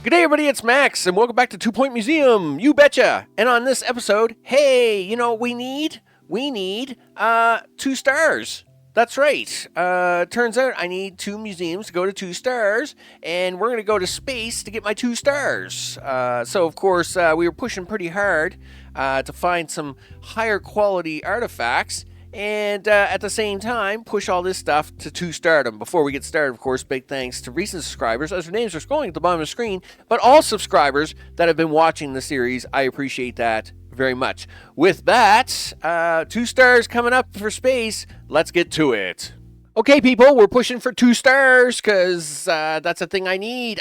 Good day, everybody. It's Max, and welcome back to 2 Point Museum. You betcha. And on this episode, hey, you know what we need? We need 2 stars. That's right. Turns out I need 2 museums to go to 2 stars, and we're going to go to space to get my 2 stars. So, of course, we were pushing pretty hard to find some higher quality artifacts, and at the same time, push all this stuff to 2 stardom. Before we get started, of course, big thanks to recent subscribers, as their names are scrolling at the bottom of the screen, but all subscribers that have been watching the series. I appreciate that very much. With that, 2 stars coming up for space. Let's get to it. Okay, people, we're pushing for 2 stars, because that's a thing I need.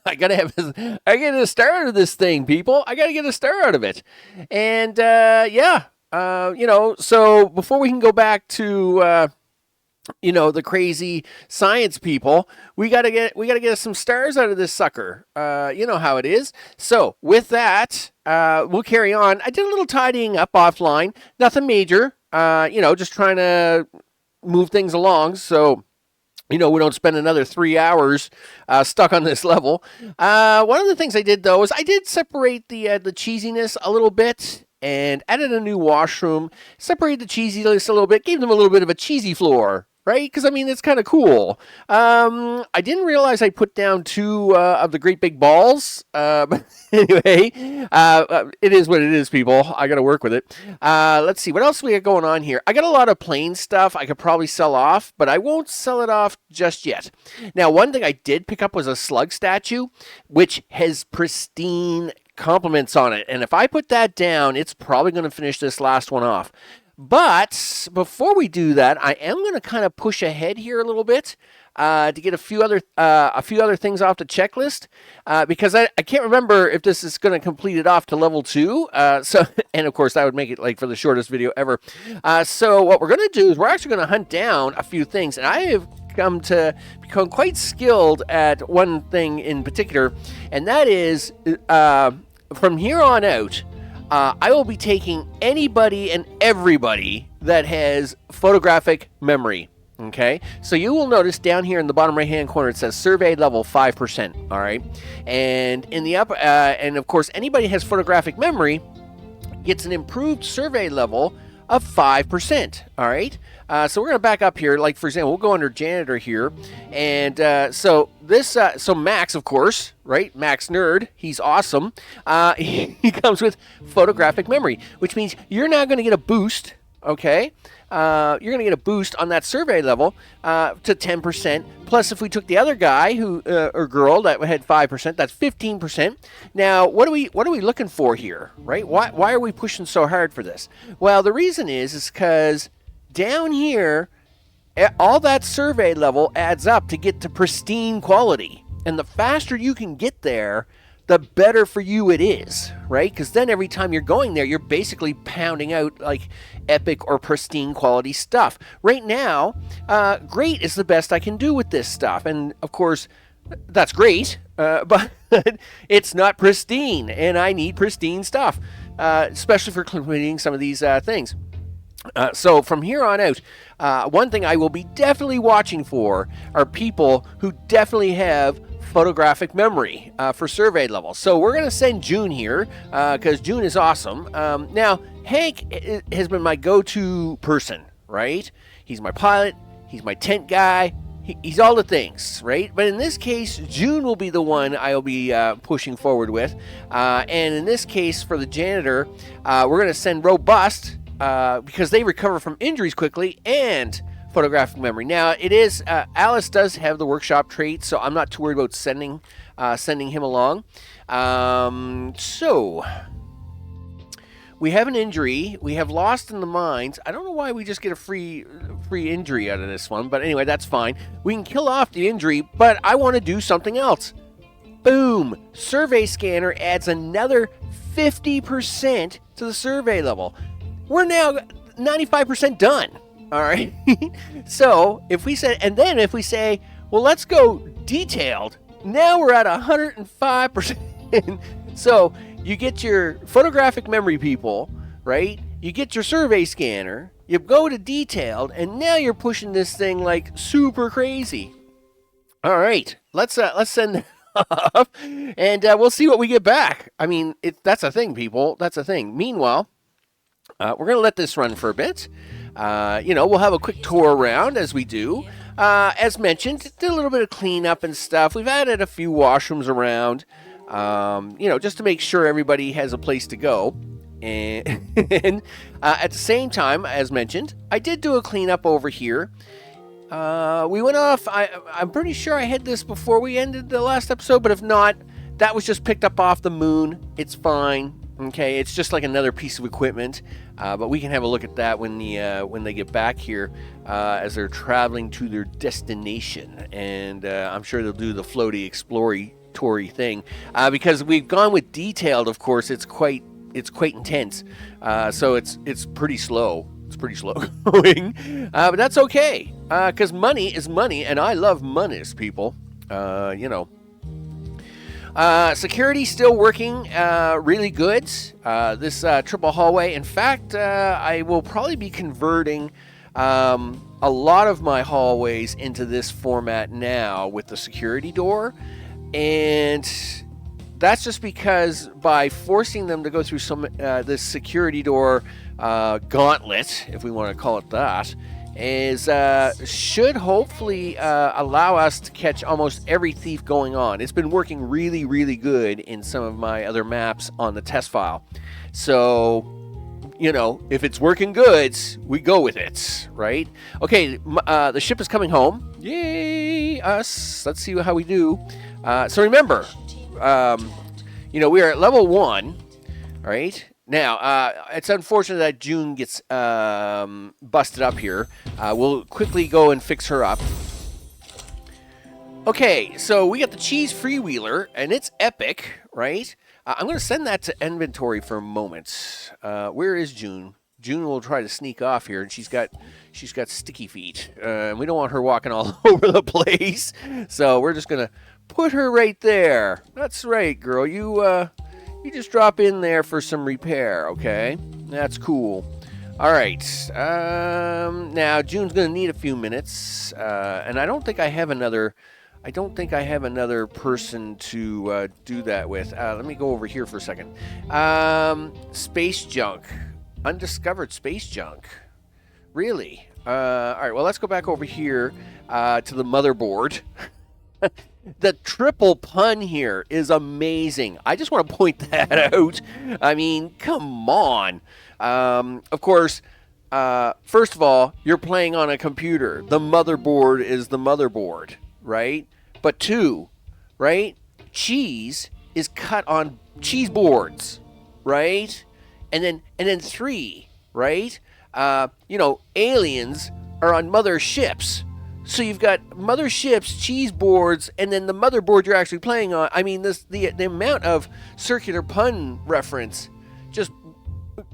I get a star out of this thing, people. I gotta get a star out of it. And, yeah. So before we can go back to, the crazy science people, we gotta get some stars out of this sucker. You know how it is. So with that, we'll carry on. I did a little tidying up offline, nothing major. Just trying to move things along. So, we don't spend another 3 hours stuck on this level. One of the things I did, though, is I did separate the cheesiness a little bit and added a new washroom, separated the cheesiness a little bit, gave them a little bit of a cheesy floor, right? Because, it's kind of cool. I didn't realize I put down 2 of the great big balls. But anyway, it is what it is, people. I got to work with it. Let's see. What else we got going on here? I got a lot of plain stuff I could probably sell off, but I won't sell it off just yet. Now, one thing I did pick up was a slug statue, which has pristine compliments on it. And if I put that down, it's probably going to finish this last one off. But before we do that, I am going to kind of push ahead here a little bit to get a few other things off the checklist because I can't remember if this is going to complete it off to level 2. And of course that would make it for the shortest video ever. So what we're going to do is we're actually going to hunt down a few things, and I have become quite skilled at one thing in particular, and that is from here on out. I will be taking anybody and everybody that has photographic memory. Okay, so you will notice down here in the bottom right hand corner it says survey level 5%. All right, and in the upper, and of course anybody who has photographic memory gets an improved survey level of 5%. All right, so we're gonna back up here. Like for example, we'll go under janitor here, and so Max, of course, right? Max Nerd, he's awesome. He comes with photographic memory, which means you're now going to get a boost. Okay, you're going to get a boost on that survey level to 10%. Plus, if we took the other guy or girl that had 5%, that's 15%. Now, what are we looking for here, right? Why are we pushing so hard for this? Well, the reason is because down here, all that survey level adds up to get to pristine quality. And the faster you can get there, the better for you it is, right? Because then every time you're going there, you're basically pounding out like epic or pristine quality stuff. Right now, great is the best I can do with this stuff. And of course, that's great, but it's not pristine. And I need pristine stuff, especially for completing some of these things. So from here on out, one thing I will be definitely watching for are people who definitely have photographic memory for survey levels. So we're going to send June here because June is awesome. Now, Hank has been my go-to person, right? He's my pilot. He's my tent guy. He's all the things, right? But in this case, June will be the one I'll be pushing forward with. And in this case, for the janitor, we're going to send Robust because they recover from injuries quickly and photographic memory. Now, it is Alice does have the workshop trait, so I'm not too worried about sending him along. So we have an injury. We have Lost in the Mines. I don't know why we just get a free injury out of this one, but anyway, that's fine. We can kill off the injury, but I want to do something else. Boom! Survey scanner adds another 50% to the survey level. We're now 95% done. All right. So if we say, well, let's go detailed. Now we're at 105%. So you get your photographic memory people, right? You get your survey scanner, you go to detailed, and now you're pushing this thing like super crazy. All right, let's send stuff, and we'll see what we get back. I mean, that's a thing, people. That's a thing. Meanwhile, we're going to let this run for a bit. We'll have a quick tour around as we do. As mentioned, did a little bit of cleanup and stuff. We've added a few washrooms around, just to make sure everybody has a place to go. And at the same time, as mentioned, I did do a cleanup over here. We went off. I'm pretty sure I had this before we ended the last episode, but if not, that was just picked up off the moon. It's fine. Okay, it's just like another piece of equipment, but we can have a look at that when they get back here as they're traveling to their destination, and I'm sure they'll do the floaty exploratory thing because we've gone with detailed. Of course, it's quite intense, so it's pretty slow. It's pretty slow going, but that's okay because money is money, and I love monies, people. Security still working really good. This triple hallway. In fact, I will probably be converting a lot of my hallways into this format now with the security door. And that's just because by forcing them to go through this security door gauntlet, if we want to call it that, should hopefully allow us to catch almost every thief going on. It's been working really, really good in some of my other maps on the test file. So, if it's working good, we go with it, right? Okay, the ship is coming home. Yay, us. Let's see how we do. So remember, we are at level 1, right? Now, it's unfortunate that June gets busted up here. We'll quickly go and fix her up. Okay, so we got the cheese freewheeler, and it's epic, right? I'm going to send that to inventory for a moment. Where is June? June will try to sneak off here, and she's got sticky feet. We don't want her walking all over the place, so we're just going to put her right there. That's right, girl. You just drop in there for some repair, okay? That's cool. All right. Now June's gonna need a few minutes, and I don't think I have another person to do that with. Let me go over here for a second. Space junk, undiscovered space junk. Really? All right. Well, let's go back over here to the motherboard. The triple pun here is amazing. I just want to point that out. I mean, come on. Of course, first of all, you're playing on a computer. The motherboard is the motherboard, right? But 2, right? Cheese is cut on cheese boards, right? And then 3, right? Aliens are on mother ships. So you've got mother ships, cheese boards, and then the motherboard you're actually playing on. I mean, the amount of circular pun reference just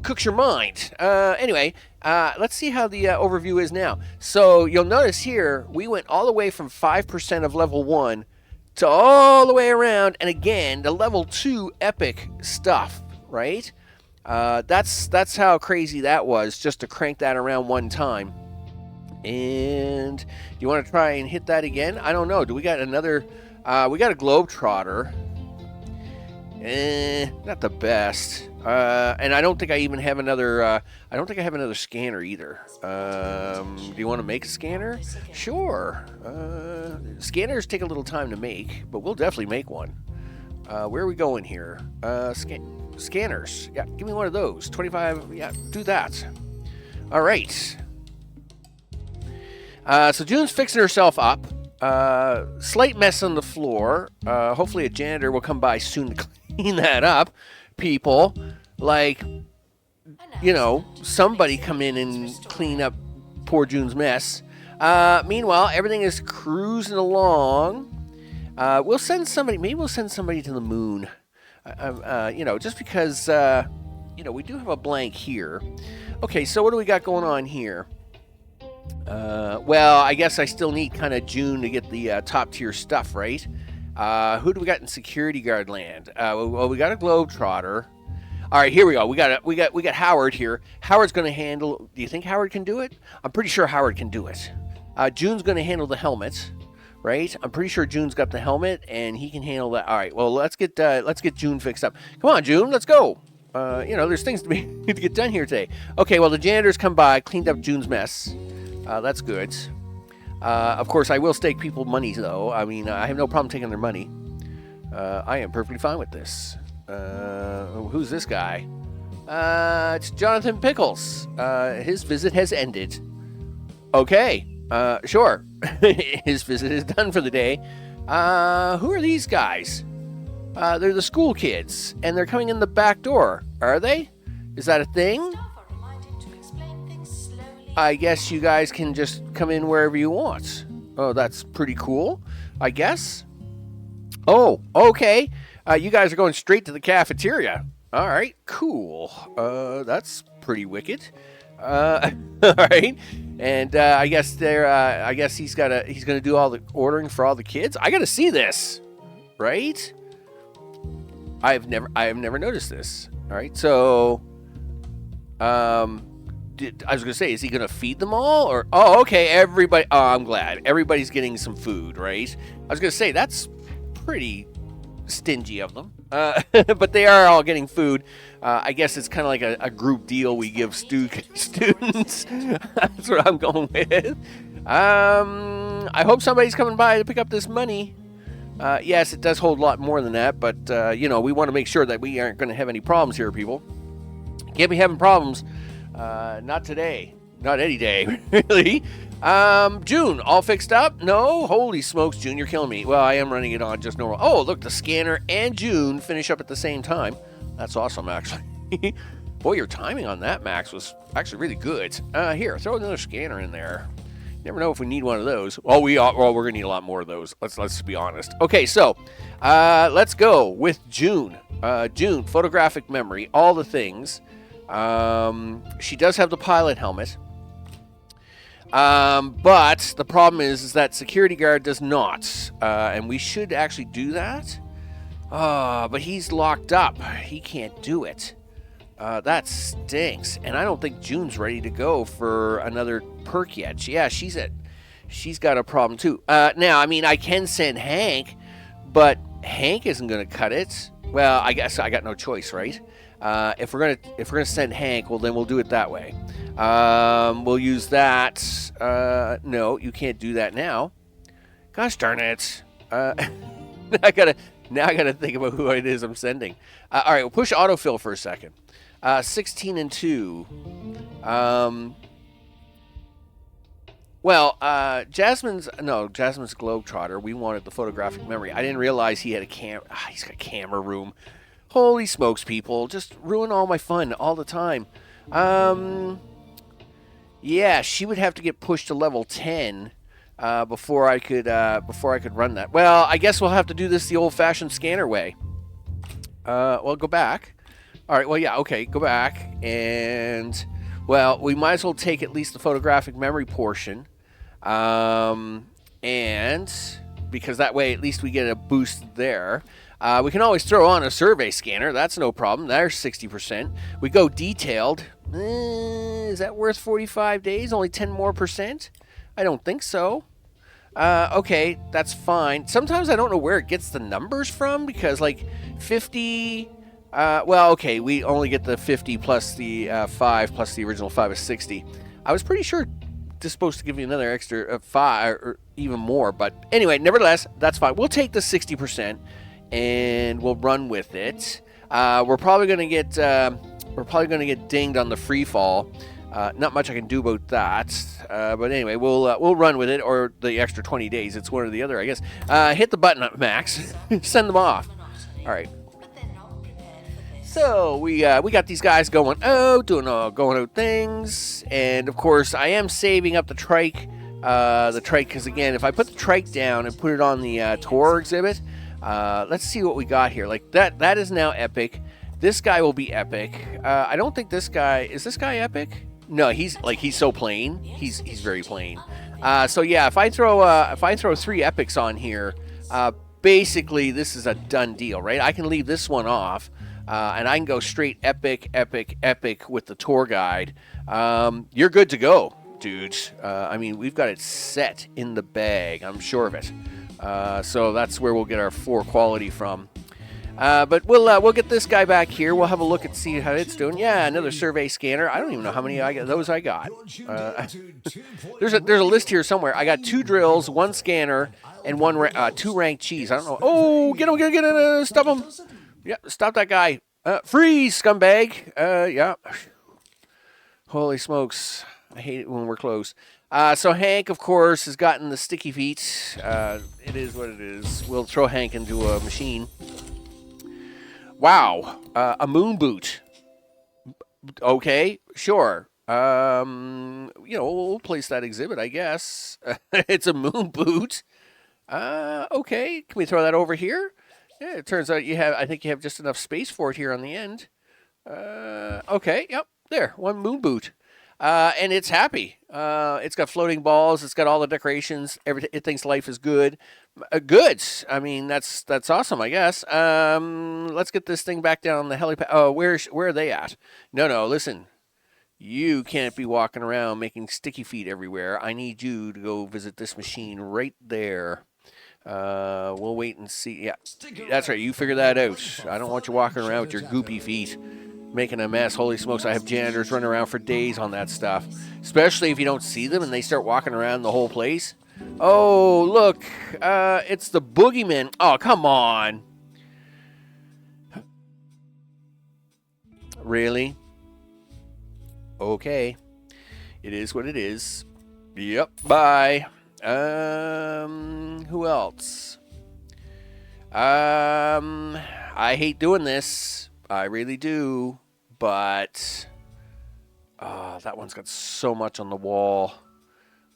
cooks your mind. Anyway, let's see how the overview is now. So you'll notice here, we went all the way from 5% of level 1 to all the way around, and again, the level 2 epic stuff, right? That's how crazy that was, just to crank that around one time. And do you want to try and hit that again? I don't know. Do we got another? We got a globetrotter. Not the best. And I don't think I even have another. I don't think I have another scanner either. Do you want to make a scanner? Sure. Scanners take a little time to make, but we'll definitely make one. Where are we going here? Scanners. Yeah, give me one of those. 25. Yeah, do that. All right. So June's fixing herself up. Slight mess on the floor. Hopefully a janitor will come by soon to clean that up. People, somebody come in and clean up poor June's mess. Meanwhile, everything is cruising along. We'll send somebody. Maybe we'll send somebody to the moon. Just because we do have a blank here. Okay, so what do we got going on here? Well, I guess I still need kind of June to get the top tier stuff, right? Who do we got in security guard land? Well, we got a globetrotter. All right, here we go. We got Howard here. Howard's going to handle. Do you think Howard can do it? I'm pretty sure Howard can do it. June's going to handle the helmet, right? I'm pretty sure June's got the helmet, and he can handle that. All right, well, let's get June fixed up. Come on, June, let's go. There's things to get done here today. Okay, well, the janitors come by, cleaned up June's mess. That's good. Of course, I will stake people money, though. I mean, I have no problem taking their money. I am perfectly fine with this. Who's this guy? It's Jonathan Pickles. His visit has ended. Okay, sure. His visit is done for the day. Who are these guys? They're the school kids, and they're coming in the back door. Are they? Is that a thing? I guess you guys can just come in wherever you want. Oh, that's pretty cool, I guess. Oh, okay. You guys are going straight to the cafeteria. All right, cool. That's pretty wicked. All right, and I guess he's gonna do all the ordering for all the kids. I gotta see this, right? I have never noticed this. All right, so I was gonna say, is he gonna feed them all, or okay, everybody? Oh, I'm glad everybody's getting some food, right? I was gonna say that's pretty stingy of them, but they are all getting food. I guess it's kind of like a group deal we give students. That's what I'm going with. I hope somebody's coming by to pick up this money. Yes, it does hold a lot more than that, but we want to make sure that we aren't going to have any problems here, people. Can't be having problems. Not today. Not any day, really. June, all fixed up? No? Holy smokes, June, you're killing me. Well, I am running it on just normal. Oh, look, the scanner and June finish up at the same time. That's awesome, actually. Boy, your timing on that, Max, was actually really good. Here, throw another scanner in there. Never know if we need one of those. Oh, we're going to need a lot more of those. Let's be honest. Okay, so let's go with June. June, photographic memory, all the things. She does have the pilot helmet. But the problem is that security guard does not. And we should actually do that. But he's locked up. He can't do it. That stinks. And I don't think June's ready to go for another perk yet. Yeah, she's got a problem too. Now, I mean, I can send Hank, but Hank isn't going to cut it. Well, I guess I got no choice, right? If we're gonna send Hank, well, then we'll do it that way. We'll use that. No, you can't do that now. Gosh darn it! I gotta think about who it is I'm sending. All right, we'll push autofill for a second. 16 and 2. Jasmine's Globetrotter. We wanted the photographic memory. I didn't realize he had he's got a camera room. Holy smokes, people. Just ruin all my fun all the time. Yeah, she would have to get pushed to level 10 before I could run that. Well, I guess we'll have to do this the old-fashioned scanner way. Well, go back. All right, well, yeah, okay, go back. And, well, we might as well take at least the photographic memory portion. And because that way at least we get a boost there. We can always throw on a survey scanner. That's no problem. There's 60%. We go detailed. Is that worth 45 days? Only 10 more %? I don't think so. Okay, that's fine. Sometimes I don't know where it gets the numbers from because, like, 50... okay, we only get the 50 plus the 5 plus the original 5 is 60. I was pretty sure this is supposed to give you another extra 5 or even more. But anyway, nevertheless, that's fine. We'll take the 60%. And we'll run with it. We're probably gonna get dinged on the free fall. Not much I can do about that. But anyway, we'll run with it, or the extra 20 days. It's one or the other, I guess. Hit the button, Max. Send them off. All right. So we got these guys going out things, and of course I am saving up the trike. Because again, if I put the trike down and put it on the tour exhibit. Let's see what we got here. Like that is now epic. This guy will be epic. I don't think is this guy epic? No, he's so plain. He's very plain. So yeah, if I throw 3 epics on here, basically this is a done deal, right? I can leave this one off, and I can go straight epic with the tour guide. You're good to go. dude. I mean, we've got it set in the bag. I'm sure of it. So that's where we'll get our 4 quality from. But we'll get this guy back here. We'll have a look and see how it's doing. Yeah, another survey scanner. I don't even know how many I got. There's a list here somewhere. I got 2 drills, 1 scanner, and 2 ranked cheese. I don't know. Oh, get him! Stop him! Yeah, stop that guy! Freeze, scumbag! Yeah. Holy smokes! I hate it when we're close. So Hank, of course, has gotten the sticky feet. It is what it is. We'll throw Hank into a machine. Wow, a moon boot. Okay, sure. We'll place that exhibit, I guess. It's a moon boot. Okay, can we throw that over here? Yeah, it turns out I think you have just enough space for it here on the end. Okay, yep, there, 1 moon boot. And it's happy. It's got floating balls. It's got all the decorations. It thinks life is good. Good. I mean, that's awesome, I guess. Let's get this thing back down the helipad. Oh, where are they at? No, listen. You can't be walking around making sticky feet everywhere. I need you to go visit this machine right there. We'll wait and see. Yeah, that's right. You figure that out. I don't want you walking around with your goopy feet. Making a mess. Holy smokes, I have janitors running around for days on that stuff. Especially if you don't see them and they start walking around the whole place. Oh, look. It's the Boogymen. Oh, come on. Really? Okay. It is what it is. Yep, bye. Who else? I hate doing this. I really do. But that one's got so much on the wall.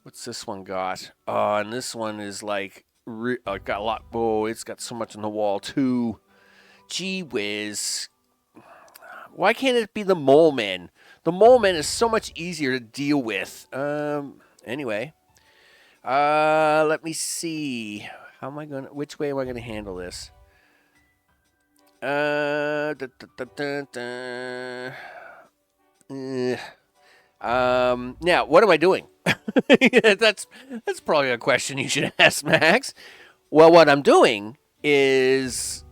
What's this one got? And this one is like got a lot. Oh, it's got so much on the wall too. Gee whiz! Why can't it be the mole men? The mole men is so much easier to deal with. Anyway, let me see. Which way am I gonna handle this? Now, what am I doing? That's probably a question you should ask, Max. Well, what I'm doing is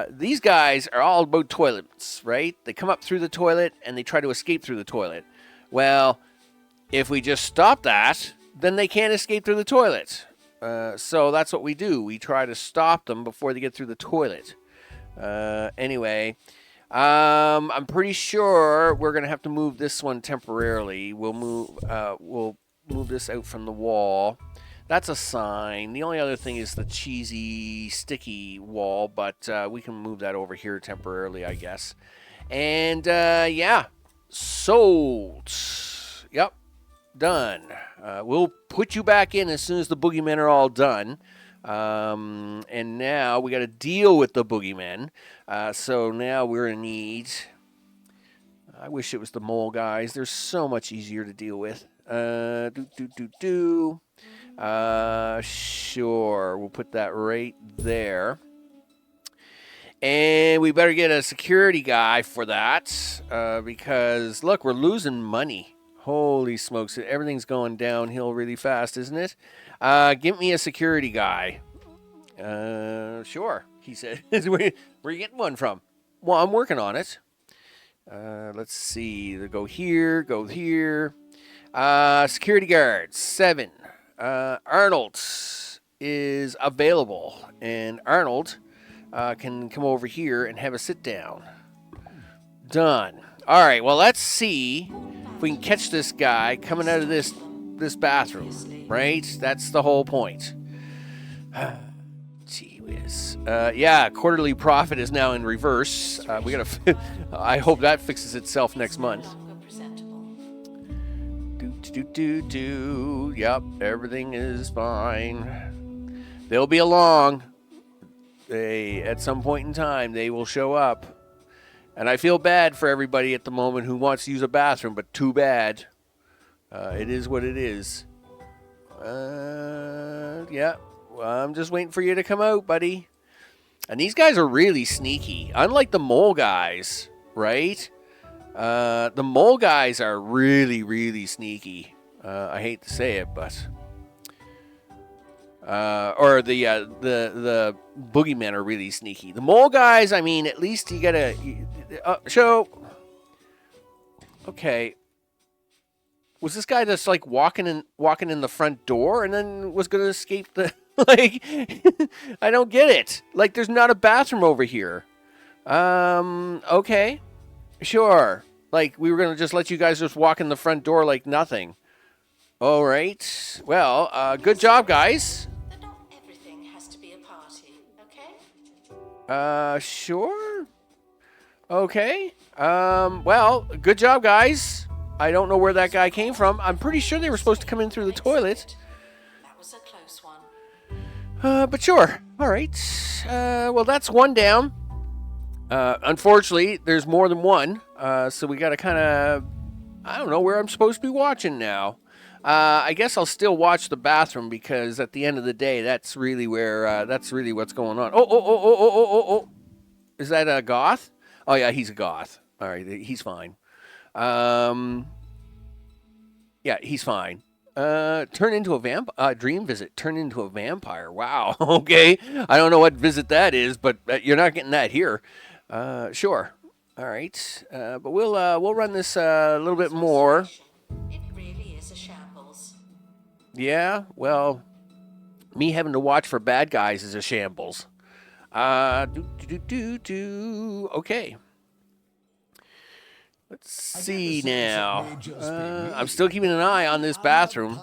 these guys are all about toilets, right? They come up through the toilet and they try to escape through the toilet. Well, if we just stop that, then they can't escape through the toilet. So that's what we do. We try to stop them before they get through the toilet. Anyway, I'm pretty sure we're gonna have to move this one temporarily. We'll move this out from the wall. That's a sign. The only other thing is the cheesy, sticky wall, but we can move that over here temporarily, I guess. And yeah, sold. Yep, done. We'll put you back in as soon as the Boogeymen are all done. And now we got to deal with the Boogeymen. So now we're in need. I wish it was the mole guys. They're so much easier to deal with. Sure. We'll put that right there. And we better get a security guy for that. Because, look, we're losing money. Holy smokes. Everything's going downhill really fast, isn't it? Give me a security guy. Sure, he said. Where are you getting one from? Well, I'm working on it. Let's see. Go here, go here. Security guards, 7. Arnold is available. And Arnold can come over here and have a sit down. Done. All right, well, let's see if we can catch this guy coming out of this bathroom, right? That's the whole point. Gee whiz. Yeah, quarterly profit is now in reverse. We gotta. I hope that fixes itself next month. Yep, everything is fine. They'll be along. At some point in time, they will show up. And I feel bad for everybody at the moment who wants to use a bathroom, but too bad. It is what it is. Yeah. Well, I'm just waiting for you to come out, buddy. And these guys are really sneaky. Unlike the mole guys, right? The mole guys are really, really sneaky. I hate to say it, but or the boogeymen are really sneaky. The mole guys, I mean, at least you gotta show. Okay, was this guy just like walking in the front door and then was gonna escape the like? I don't get it. Like, there's not a bathroom over here. Okay, sure. Like, we were gonna just let you guys just walk in the front door like nothing. All right. Well, good job, guys. But not everything has to be a party, okay? Sure. Okay. Well, good job, guys. I don't know where that guy came from. I'm pretty sure they were supposed to come in through the toilet. That was a close one. But sure. All right. Well, that's one down. Unfortunately, there's more than one. So we got to kind of, I don't know where I'm supposed to be watching now. I guess I'll still watch the bathroom because at the end of the day, that's really where, that's really what's going on. Oh. Is that a goth? Oh, yeah, he's a goth. All right, he's fine. Yeah, he's fine. Turn into a dream visit. Turn into a vampire. Wow. Okay. I don't know what visit that is, but you're not getting that here. Sure. All right. But we'll run this a little bit more. It really is a shambles. Yeah. Well, me having to watch for bad guys is a shambles. Okay. Let's see now. I'm still keeping an eye on this bathroom.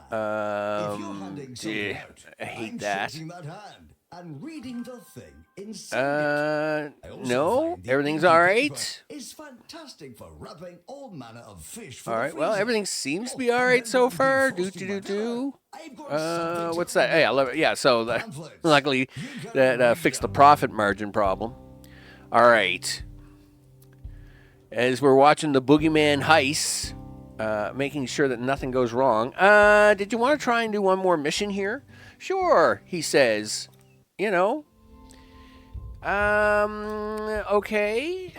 I hate that. No, everything's all right. All right, well, everything seems to be all right so far. What's that? Hey, I love it. Yeah, so luckily that fixed the profit margin problem. All right. As we're watching the Boogeyman heist, making sure that nothing goes wrong. Did you want to try and do one more mission here? Sure, he says. You know. Okay.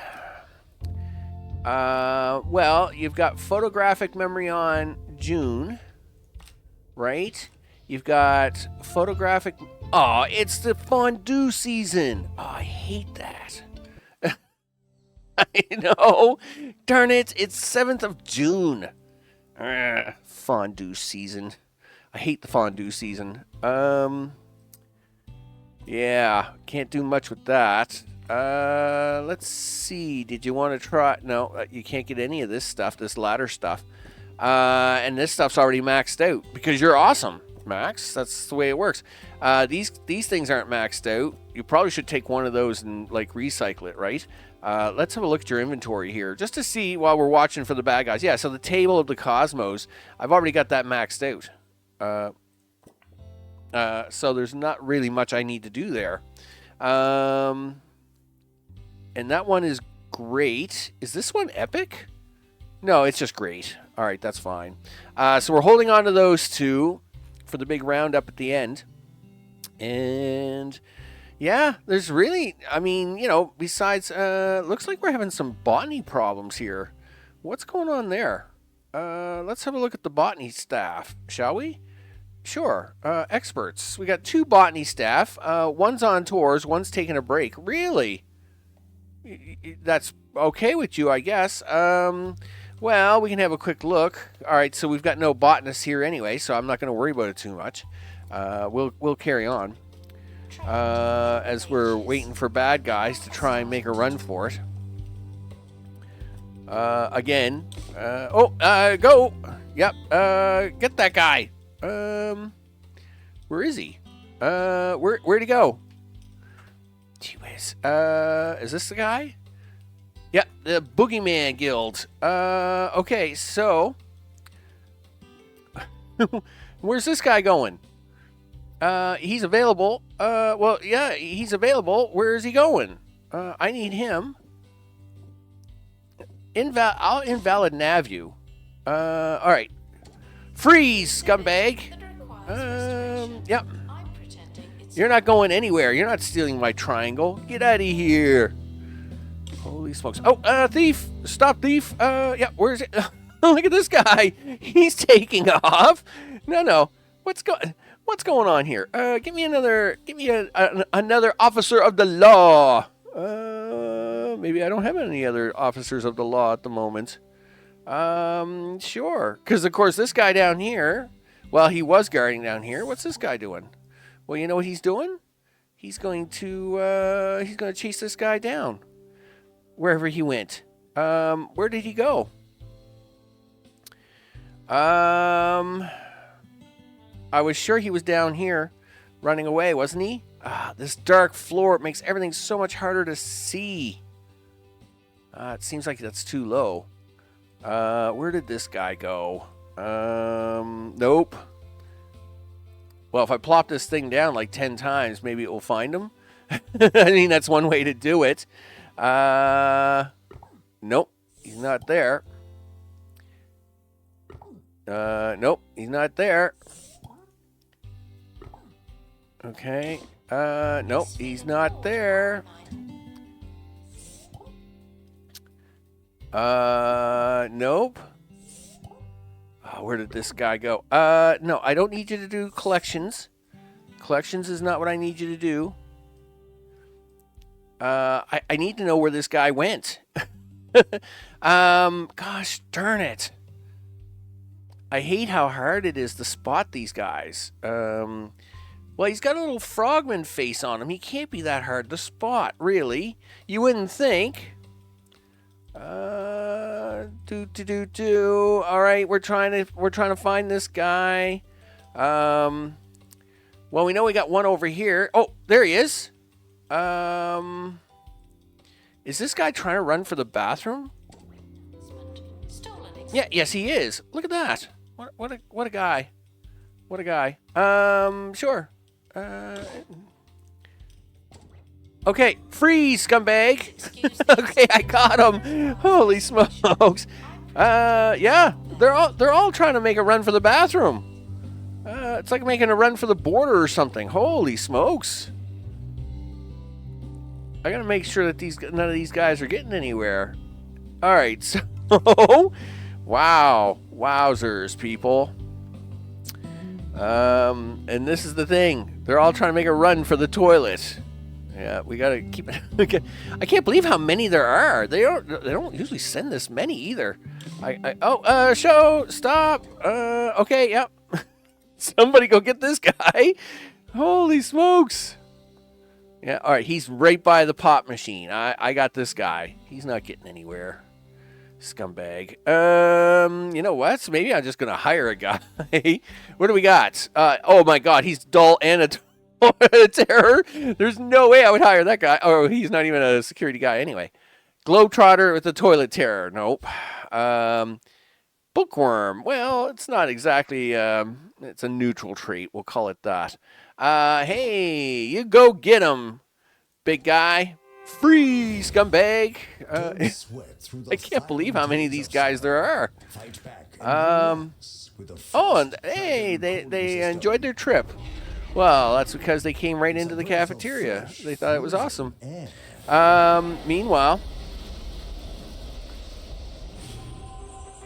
Well, you've got photographic memory on June, right? You've got photographic... Oh, it's the fondue season. Oh, I hate that. I know. Darn it, it's 7th of June. Fondue season. I hate the fondue season. Yeah, can't do much with that. Let's see. Did you want to try? No, you can't get any of this stuff, this ladder stuff. And this stuff's already maxed out because you're awesome, Max. That's the way it works. These things aren't maxed out. You probably should take one of those and like recycle it, right? Let's have a look at your inventory here just to see while we're watching for the bad guys. Yeah, so the table of the cosmos, I've already got that maxed out. So there's not really much I need to do there. And that one is great. Is this one epic? No, it's just great. All right, that's fine. So we're holding on to those two for the big roundup at the end. And yeah, there's really, I mean, you know, besides, looks like we're having some botany problems here. What's going on there? Let's have a look at the botany staff, shall we? Sure. Experts. We got 2 botany staff. One's on tours, one's taking a break. Really? That's okay with you, I guess. Well, we can have a quick look. All right, so we've got no botanists here anyway, so I'm not going to worry about it too much. We'll carry on as we're waiting for bad guys to try and make a run for it. Again. Go. Yep. Get that guy. Where is he? Where'd he go? Gee whiz. Is this the guy? Yeah, the Boogeyman Guild. Okay, so where's this guy going? He's available. Well, yeah, he's available. Where is he going? I need him. I'll invalid nav you. All right. Freeze, scumbag. Yep. You're not going anywhere. You're not stealing my triangle. Get out of here. Holy smokes. Oh, thief. Stop, thief. Yeah, where is it? Look at this guy. He's taking off. No. What's going on here? Give me another officer of the law. Maybe I don't have any other officers of the law at the moment. Sure. Because, of course, this guy down here, well, he was guarding down here. What's this guy doing? Well, you know what he's doing? He's going to chase this guy down. Wherever he went. Where did he go? I was sure he was down here running away, wasn't he? This dark floor, it makes everything so much harder to see. It seems like that's too low. Where did this guy go? Nope. Well, if I plop this thing down like 10 times, maybe it will find him. I mean, that's one way to do it. Nope. He's not there. Nope. He's not there. Okay. Nope. He's not there. Nope. Oh, where did this guy go? No, I don't need you to do collections. Collections is not what I need you to do. I need to know where this guy went. Gosh darn it. I hate how hard it is to spot these guys. Well, he's got a little frogman face on him. He can't be that hard to spot, really. You wouldn't think. All right, we're trying to find this guy. Well, we know we got one over here. Oh, there he is. Is this guy trying to run for the bathroom? Yeah, yes, he is. Look at that. What a guy. What a guy. Sure. Okay, freeze, scumbag. Okay, I got him. Holy smokes. Yeah, they're all trying to make a run for the bathroom. It's like making a run for the border or something. Holy smokes. I gotta make sure that none of these guys are getting anywhere. All right, so wow, wowzers, people. And this is the thing. They're all trying to make a run for the toilet. Yeah, we gotta keep it. I can't believe how many there are. They don't usually send this many either. Show, stop. Okay, yep. Somebody go get this guy. Holy smokes. Yeah, all right, he's right by the pop machine. I got this guy. He's not getting anywhere. Scumbag. You know what? Maybe I'm just going to hire a guy. What do we got? Oh my god, he's dull and a terror. There's no way I would hire that guy. Oh, he's not even a security guy anyway. Globetrotter with a toilet terror. Nope. Bookworm. Well, it's not exactly, it's a neutral trait. We'll call it that. Hey, you go get him, big guy. Free, scumbag. I can't believe how many of these guys there are. Oh, and hey, they enjoyed their trip. Well, that's because they came right into the cafeteria. They thought it was awesome. Meanwhile,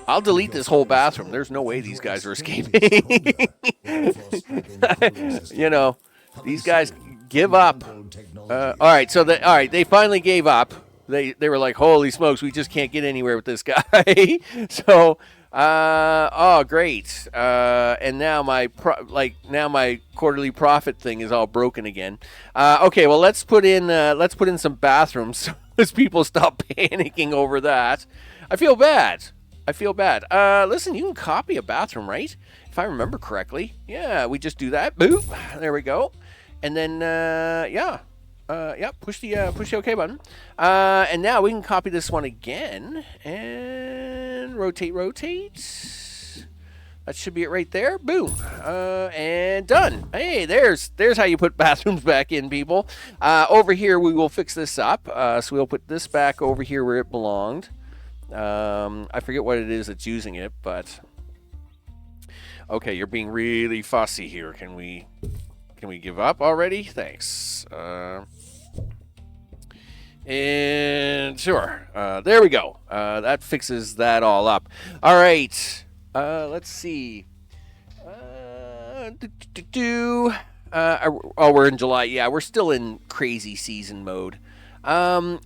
I'll delete this whole bathroom. There's no way these guys are escaping. You know, these guys give up. All right, so they finally gave up. They were like, holy smokes, we just can't get anywhere with this guy. So, oh great. And now my quarterly profit thing is all broken again. Okay, well let's put in some bathrooms so as people stop panicking over that. I feel bad. Listen, you can copy a bathroom, right? If I remember correctly. Yeah, we just do that. Boop. There we go. And then, push the OK button. And now we can copy this one again. And rotate. That should be it right there. Boom. And done. Hey, there's how you put bathrooms back in, people. Over here, we will fix this up. So we'll put this back over here where it belonged. I forget what it is that's using it, but okay, you're being really fussy here. Can we And sure. There we go. That fixes that all up. All right. Let's see. We're in July. Yeah, we're still in crazy season mode. Am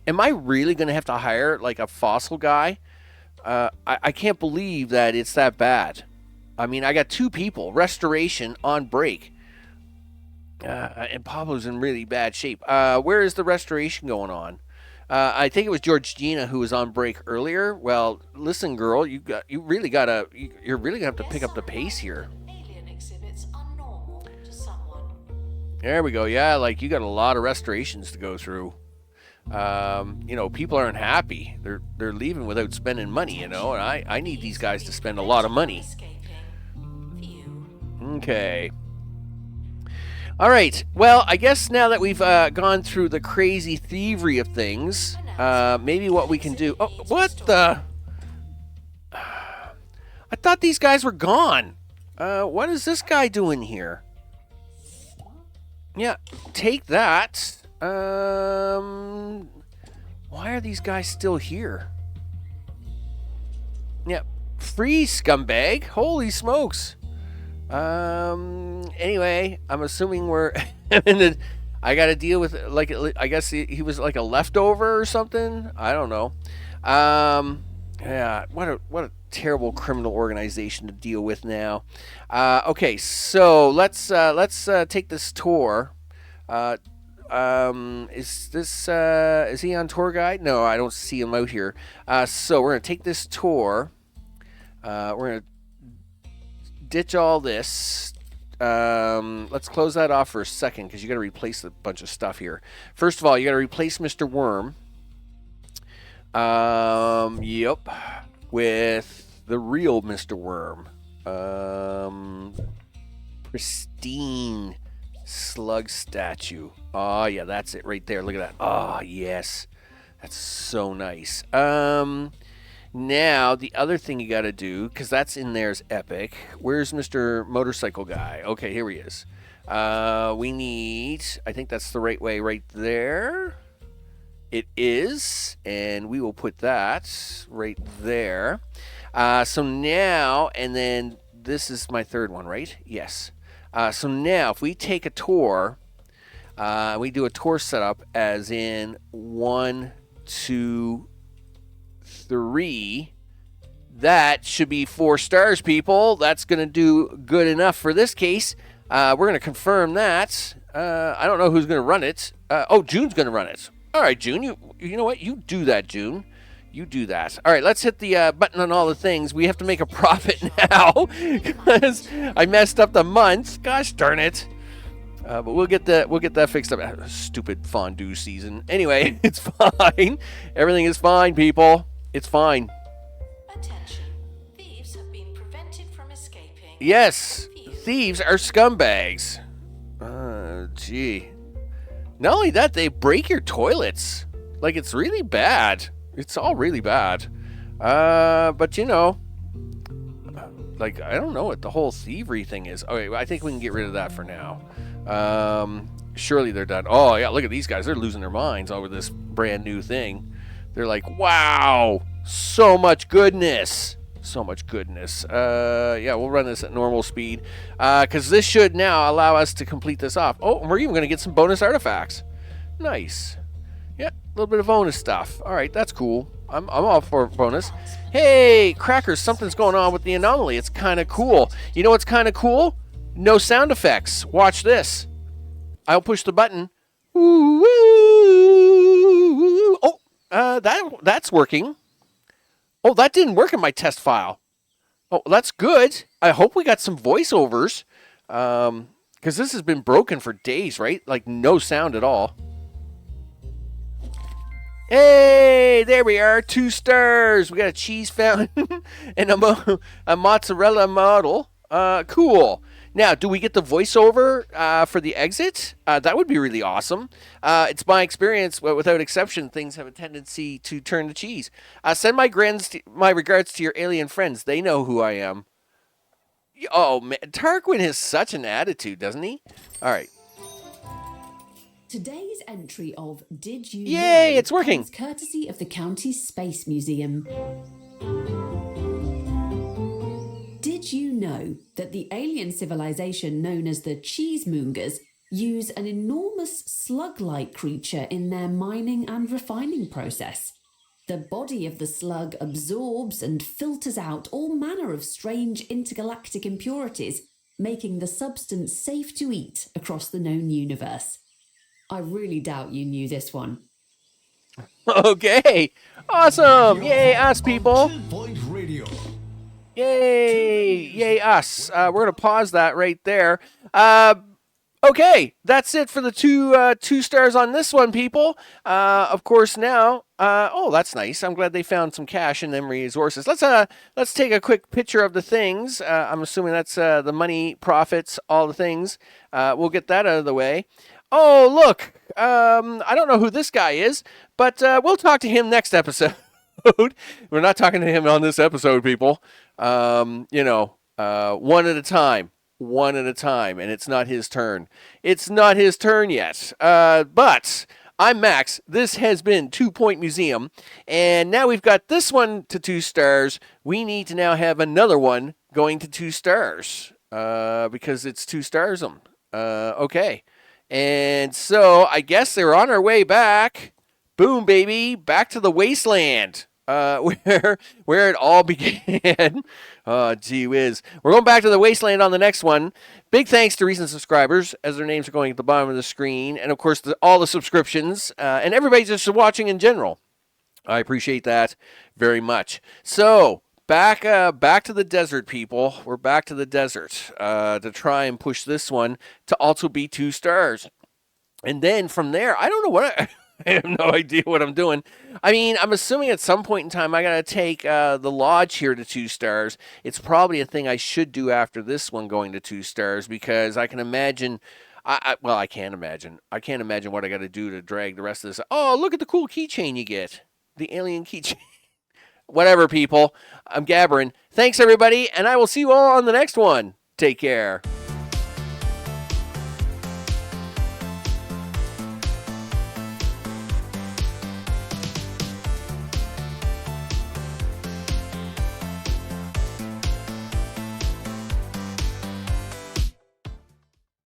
I really going to have to hire like a fossil guy? I can't believe that it's that bad. I mean, I got 2 people, restoration on break. And Pablo's in really bad shape. Where is the restoration going on? I think it was Georgina who was on break earlier. Well, listen, girl, you're really gonna have to pick up the pace here. Alien exhibits are normal to someone. There we go. Yeah, like you got a lot of restorations to go through. People aren't happy. They're leaving without spending money. And I need these guys to spend a lot of money. Okay. All right. Well, I guess now that we've gone through the crazy thievery of things, maybe what we can do... Oh, what the... I thought these guys were gone. What is this guy doing here? Yeah, take that. Why are these guys still here? Yeah, free scumbag. Holy smokes. Anyway, I'm assuming we're I got to deal with like I guess he was like a leftover or something. I don't know. Yeah, what a terrible criminal organization to deal with now. Okay, so let's take this tour. Is he on tour guide? No, I don't see him out here. So we're gonna take this tour. We're gonna ditch all this. Let's close that off for a second because you got to replace a bunch of stuff here. First of all, you got to replace Mr. Worm. Yep, with the real Mr. Worm. Pristine slug statue. Oh yeah, that's it right there. Look at that. Oh yes, that's so nice. Now, the other thing you got to do, because that's in there is epic. Where's Mr. Motorcycle Guy? Okay, here he is. We need, I think that's the right way right there. It is, and we will put that right there. So now, and then this is my third one, right? Yes. So now, if we take a tour, we do a tour setup as in 1, 2, 3, that should be 4 stars, people. That's going to do good enough for this case. We're going to confirm that. I don't know who's going to run it. June's going to run it. All right, June, you know what? You do that, June. You do that. All right, let's hit the button on all the things. We have to make a profit now because I messed up the month. Gosh darn it. But we'll get that fixed up. Stupid fondue season. Anyway, it's fine. Everything is fine, people. It's fine. Attention. Thieves have been prevented from escaping. Yes. Thieves are scumbags. Gee. Not only that, they break your toilets. Like, it's really bad. It's all really bad. But like, I don't know what the whole thievery thing is. Okay, I think we can get rid of that for now. Surely they're done. Oh, yeah, look at these guys. They're losing their minds over this brand new thing. They're like, wow, so much goodness. So much goodness. Yeah, we'll run this at normal speed. Because this should now allow us to complete this off. Oh, and we're even going to get some bonus artifacts. Nice. Yeah, a little bit of bonus stuff. All right, that's cool. I'm all for bonus. Hey, Crackers, something's going on with the anomaly. It's kind of cool. You know what's kind of cool? No sound effects. Watch this. I'll push the button. Ooh, ooh, ooh. Oh, that's working. Oh, that didn't work in my test file. Oh, that's good. I hope we got some voiceovers. Because this has been broken for days, right? Like, no sound at all. Hey, there we are. 2 stars. We got a cheese fountain and a mozzarella model. Cool. Now, do we get the voiceover for the exit? That would be really awesome. It's my experience, without exception, things have a tendency to turn to cheese. Send my regards to your alien friends. They know who I am. Oh, man. Tarquin has such an attitude, doesn't he? All right. Today's entry of Did You Yay, Know it's working. comes courtesy of the county's Space Museum. Did you know that the alien civilization known as the Cheesemongers use an enormous slug-like creature in their mining and refining process? The body of the slug absorbs and filters out all manner of strange intergalactic impurities, making the substance safe to eat across the known universe. I really doubt you knew this one. Okay. Awesome. Yay, us, people. 2 Point Radio. Yay. Yay, us. We're going to pause that right there. Okay, that's it for the two stars on this one, people. Of course, now, oh, that's nice. I'm glad they found some cash in them resources. Let's take a quick picture of the things. I'm assuming that's the money, profits, all the things. We'll get that out of the way. Oh, look, I don't know who this guy is, but we'll talk to him next episode. We're not talking to him on this episode, people. One at a time. One at a time, and it's not his turn. It's not his turn yet. But I'm Max. This has been 2 Point Museum, and now we've got this one to 2 stars. We need to now have another one going to 2 stars because it's 2 stars. Okay, and so I guess they're on our way back. Boom, baby, back to the Wasteland. Where it all began. Oh, gee whiz. We're going back to the Wasteland on the next one. Big thanks to recent subscribers, as their names are going at the bottom of the screen. And, of course, all the subscriptions. And everybody just watching in general. I appreciate that very much. So, back to the desert, people. We're back to the desert to try and push this one to also be 2 stars. And then from there, I don't know what I have no idea what I'm doing. I mean, I'm assuming at some point in time I got to take the lodge here to 2 stars. It's probably a thing I should do after this one going to 2 stars because I can imagine. I can't imagine. I can't imagine what I got to do to drag the rest of this. Oh, look at the cool keychain you get. The alien keychain. Whatever, people. I'm gabbering. Thanks, everybody, and I will see you all on the next one. Take care.